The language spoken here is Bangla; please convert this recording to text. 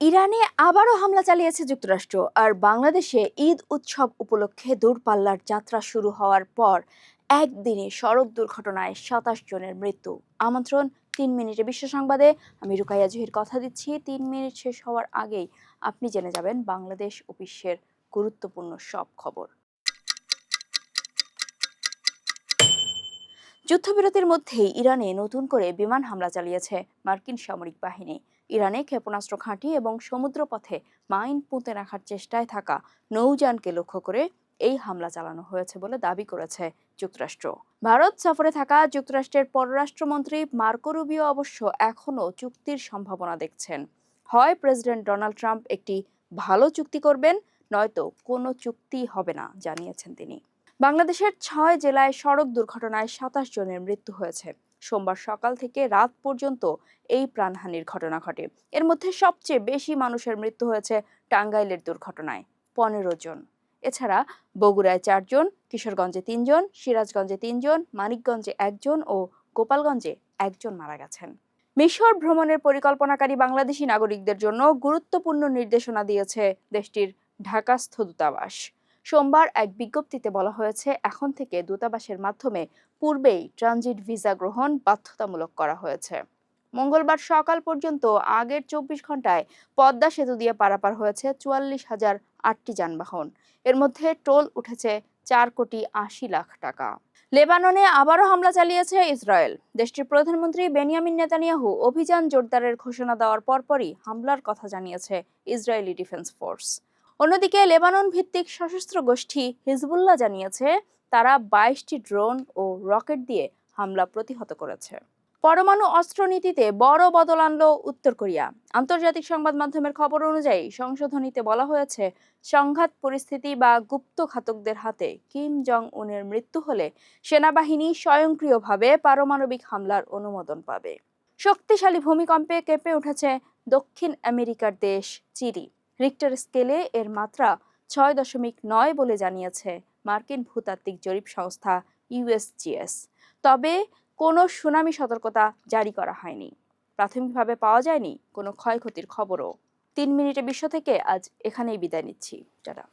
ইরানে আবারও হামলা চালিয়েছে যুক্তরাষ্ট্র। আর বাংলাদেশে ঈদ উৎসব উপলক্ষে দূরপাল্লার যাত্রা শুরু হওয়ার পর একদিনে সড়ক দুর্ঘটনায় ২৭ জনের মৃত্যু। আমন্ত্রণ ৩ মিনিটে বিশ্ব সংবাদে। আমি রুকাইয়া জহির কথা দিচ্ছি। ৩ মিনিট শেষ হওয়ার আগেই আপনি জেনে যাবেন বাংলাদেশ ও বিশ্বের গুরুত্বপূর্ণ সব খবর। যুদ্ধবিরতির মধ্যেই ইরানে নতুন করে বিমান হামলা চালিয়েছে মার্কিন সামরিক বাহিনী। ইরানে ক্ষেপণাস্ত্র ঘাঁটি এবং সমুদ্রপথে মাইন পুঁতে রাখার চেষ্টায় থাকা নৌযানকে লক্ষ্য করে এই হামলা চালানো হয়েছে বলে দাবি করেছে যুক্তরাষ্ট্র। ভারত সফরে থাকা যুক্তরাষ্ট্রের পররাষ্ট্রমন্ত্রী মার্কো রুবিও অবশ্য এখনও চুক্তির সম্ভাবনা দেখছেন। হয় প্রেসিডেন্ট ডোনাল্ড ট্রাম্প একটি ভালো চুক্তি করবেন, নয়তো কোনো চুক্তি হবে না, জানিয়েছেন তিনি। বাংলাদেশের ৬ জেলায় সড়ক দুর্ঘটনায় ২৭ জনের মৃত্যু হয়েছে। সোমবার সকাল থেকে রাত পর্যন্ত এই প্রাণহানির ঘটনা ঘটে। এর মধ্যে সবচেয়ে বেশি মানুষের মৃত্যু হয়েছে টাঙ্গাইলের দুর্ঘটনায়, ১৫ জন। এছাড়া বগুড়ায় ৪ জন, কিশোরগঞ্জে ৩ জন, সিরাজগঞ্জে ৩ জন, মানিকগঞ্জে ১ জন ও গোপালগঞ্জে ১ জন মারা গেছেন। মিশর ভ্রমণের পরিকল্পনাকারী বাংলাদেশি নাগরিকদের জন্য গুরুত্বপূর্ণ নির্দেশনা দিয়েছে দেশটির ঢাকাস্থ দূতাবাস। সোমবার এক বিজ্ঞপ্তিতে বলা হয়েছে, এখন থেকে দূতাবাসের মাধ্যমে পূর্বেই ট্রানজিট ভিসা গ্রহণ বাধ্যতামূলক করা হয়েছে। মঙ্গলবার সকাল পর্যন্ত আগের ২৪ ঘন্টায় পদ্মা সেতু দিয়ে পারাপার হয়েছে ৪৪,০০৮টি যানবাহন। এর মধ্যে টোল উঠেছে ৪,৮০,০০,০০০ টাকা। লেবাননে আবারও হামলা চালিয়েছে ইসরায়েল। দেশটির প্রধানমন্ত্রী বেনিয়ামিন নেতানিয়াহু অভিযান জোরদারের ঘোষণা দেওয়ার পরপরই হামলার কথা জানিয়েছে ইসরায়েলি ডিফেন্স ফোর্স। অন্যদিকে লেবানন ভিত্তিক সশস্ত্র গোষ্ঠী হিজবুল্লাহ জানিয়েছে তারা ২২টি ড্রোন ও রকেট দিয়ে হামলা প্রতিহত করেছে। পরমাণু অস্ত্র নীতিতে বড় বদল আনল উত্তর কোরিয়া। আন্তর্জাতিক সংবাদ মাধ্যমের খবর অনুযায়ী সংশোধনীতে বলা হয়েছে, সংঘাত পরিস্থিতি বা গুপ্ত ঘাতকদের হাতে কিম জং উনের মৃত্যু হলে সেনাবাহিনী স্বয়ংক্রিয়ভাবে পারমাণবিক হামলার অনুমোদন পাবে। শক্তিশালী ভূমিকম্পে কেঁপে উঠেছে দক্ষিণ আমেরিকার দেশ চিলি। রিক্টার স্কেলে এর মাত্রা ৬.৯ বলে জানিয়েছে মার্কিন ভূতাত্ত্বিক জরিপ সংস্থা ইউএসজিএস। তবে কোনো সুনামি সতর্কতা জারি করা হয়নি। প্রাথমিকভাবে পাওয়া যায়নি কোনো ক্ষয়ক্ষতির খবরও। ৩ মিনিটে বিশ্ব থেকে আজ এখানেই বিদায় নিচ্ছি। টাটা।